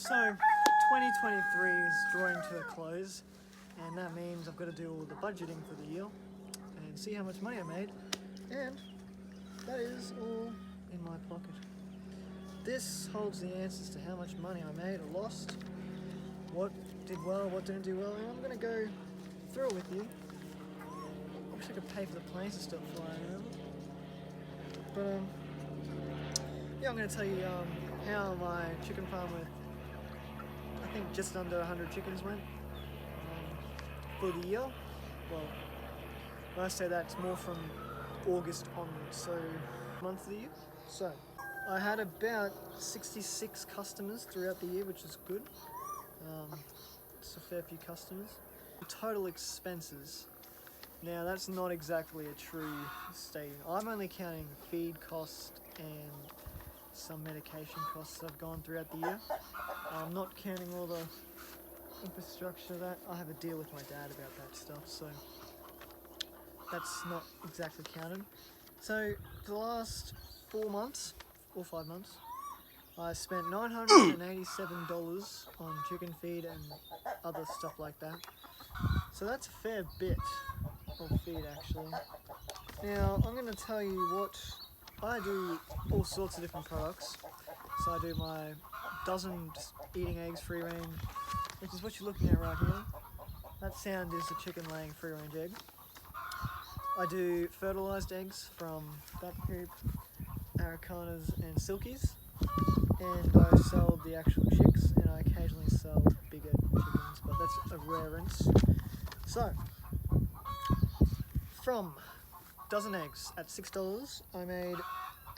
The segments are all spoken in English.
So 2023 is drawing to a close, and that means I've got to do all the budgeting for the year and see how much money I made, and that is all in my pocket. This holds the answers to how much money I made or lost, what did well, what didn't do well, and I'm going to go through it with you. I wish I could pay for the planes to stop flying over. But yeah, I'm going to tell you how my chicken farm with, I think, just under 100 chickens went for the year. Well, when I say that, it's more from August onwards, so month of the year. So I had about 66 customers throughout the year, which is good. It's a fair few customers. Total expenses. Now that's not exactly a true statement. I'm only counting feed costs and some medication costs that I've gone throughout the year. I'm not counting all the infrastructure that I have a deal with my dad about that stuff, so that's not exactly counted. So for the last 4 months or 5 months, I spent $987 on chicken feed and other stuff like that. So that's a fair bit of feed actually. Now I'm going to tell you what I do. All sorts of different products. So I do my dozen eating eggs free range, which is what you're looking at right here. That sound is the chicken laying free range egg. I do fertilised eggs from duck poop, Aracanas and Silkies, and I sell the actual chicks, and I occasionally sell bigger chickens, but that's a rarence. So from dozen eggs at $6, I made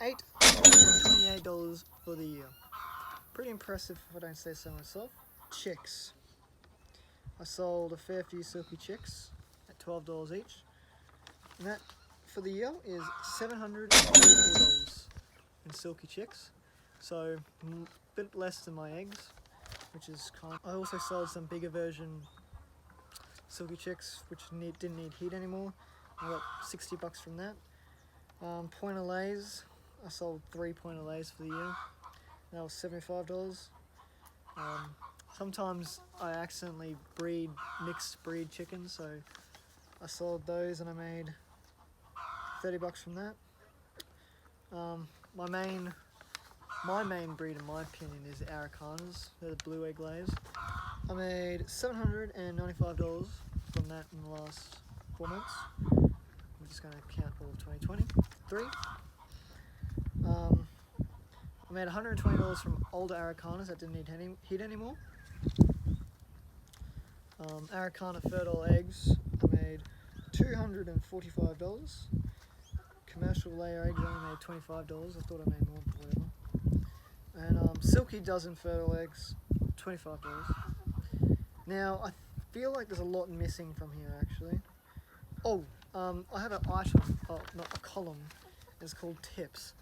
$828 for the year. Pretty impressive if I don't say so myself. Chicks. I sold a fair few silky chicks at $12 each. And that for the year is $744 in silky chicks. So a bit less than my eggs, which is kind. I also sold some bigger version silky chicks which didn't need heat anymore. I got $60 from that. Pointer lays. I sold 3 pointer lays for the year. That was $75. Sometimes I accidentally mixed breed chickens, so I sold those and I made $30 from that. My main breed, in my opinion, is Aracanas. They're the blue egg layers. I made $795 from that in the last 4 months. I'm just going to count all of 2023. I made $120 from older Aracanas that didn't need heat anymore. Aracana fertile eggs, I made $245. Commercial layer eggs, I only made $25. I thought I made more, but whatever. And silky dozen fertile eggs, $25. Now, I feel like there's a lot missing from here actually. Oh, I have an item, not a column, it's called tips.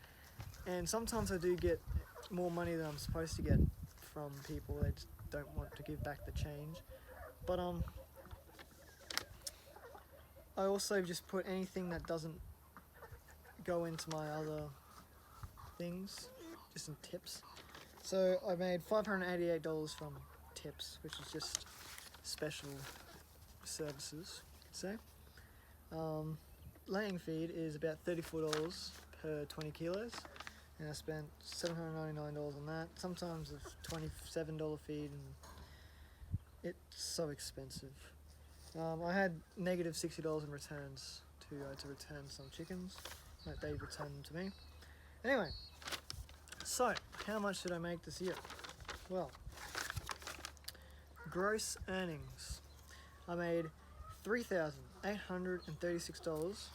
And sometimes I do get more money than I'm supposed to get from people. They just don't want to give back the change. But I also just put anything that doesn't go into my other things, just in tips. So I made $588 from tips, which is just special services, you could say. Laying feed is about $34 per 20 kilos. And I spent $799 on that. Sometimes a $27 feed, and it's so expensive. I had negative $60 in returns to return some chickens that they returned them to me. Anyway, so how much did I make this year? Well, gross earnings. I made $3,836,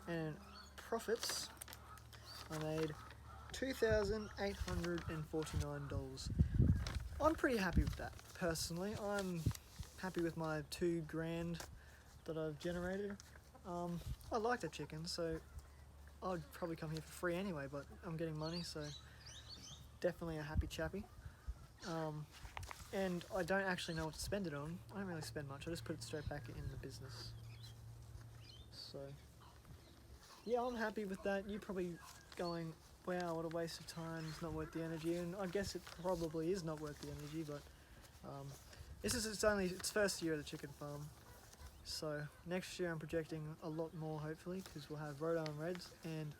and profits I made $2,849. I'm pretty happy with that, personally. I'm happy with my $2,000 that I've generated. I like the chicken, so I'd probably come here for free anyway, but I'm getting money, so definitely a happy chappy. And I don't actually know what to spend it on. I don't really spend much, I just put it straight back in the business. So yeah, I'm happy with that. You're probably going, wow, what a waste of time, it's not worth the energy, and I guess it probably is not worth the energy, but this is its first year at the chicken farm. So next year I'm projecting a lot more, hopefully, because we'll have Rhode Island Reds, and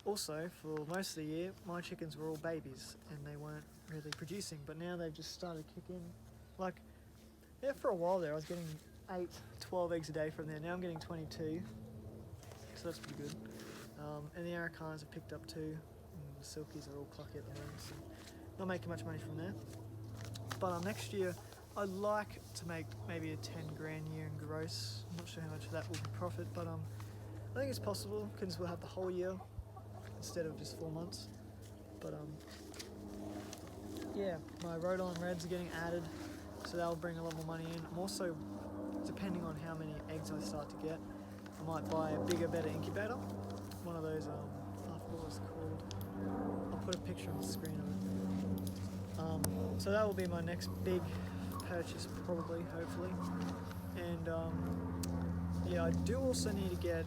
also for most of the year my chickens were all babies and they weren't really producing, but now they've just started kicking. Like, yeah, for a while there I was getting 8, 12 eggs a day from there. Now I'm getting 22, so that's pretty good. And the Araucanas have picked up too, and the Silkies are all plucky at the moment, so not making much money from there. But next year I'd like to make maybe a 10 grand year in gross. I'm not sure how much of that will be profit, but I think it's possible because we'll have the whole year instead of just 4 months. But yeah, my Rhode Island Reds are getting added, so that'll bring a lot more money in. I'm also, depending on how many eggs I start to get, I might buy a bigger, better incubator. One of those, I forgot what it's called. I'll put a picture on the screen of it. So that will be my next big purchase, probably, hopefully. And yeah, I do also need to get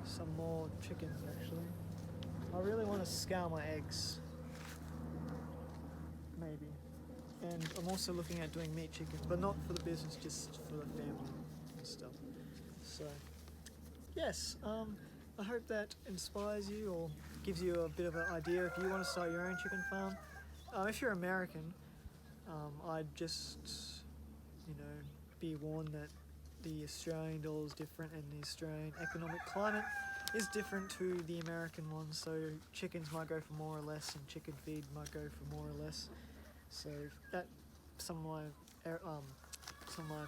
some more chickens, actually. I really want to scale my eggs, maybe. And I'm also looking at doing meat chickens, but not for the business, just for the family and stuff. So, yes, I hope that inspires you or gives you a bit of an idea if you want to start your own chicken farm. If you're American, I'd just, be warned that the Australian dollar is different and the Australian economic climate is different to the American one, so chickens might go for more or less and chicken feed might go for more or less. So that some of my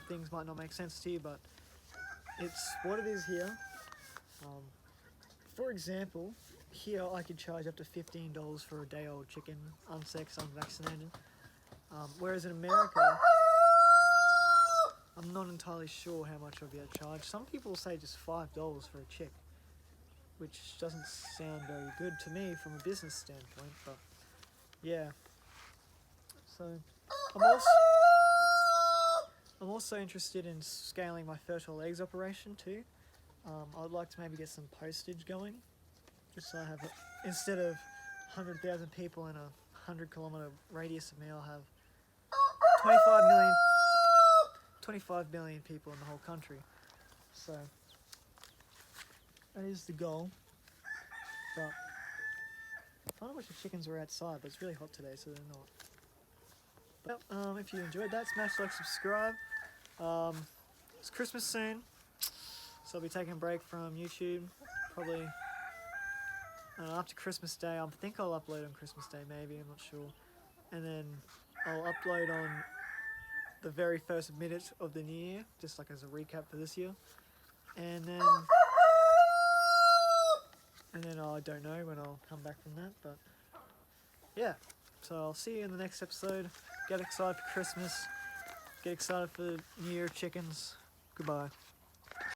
things might not make sense to you, but it's what it is here. For example, here I could charge up to $15 for a day-old chicken, unsexed, unvaccinated. Whereas in America, I'm not entirely sure how much I'll be able to charge. Some people say just $5 for a chick, which doesn't sound very good to me from a business standpoint, but yeah. So I'm also interested in scaling my fertile eggs operation too. I'd like to maybe get some postage going, just so I have, instead of 100,000 people in a 100-kilometre radius of me, I'll have 25 million people in the whole country. So that is the goal. But I kind of wish the chickens were outside, but it's really hot today, so they're not. But if you enjoyed that, smash like, subscribe. It's Christmas soon, so I'll be taking a break from YouTube, probably after Christmas Day. I think I'll upload on Christmas Day, maybe, I'm not sure. And then I'll upload on the very first minute of the new year, just like as a recap for this year. And then I don't know when I'll come back from that, but yeah. So I'll see you in the next episode. Get excited for Christmas. Get excited for New Year chickens. Goodbye.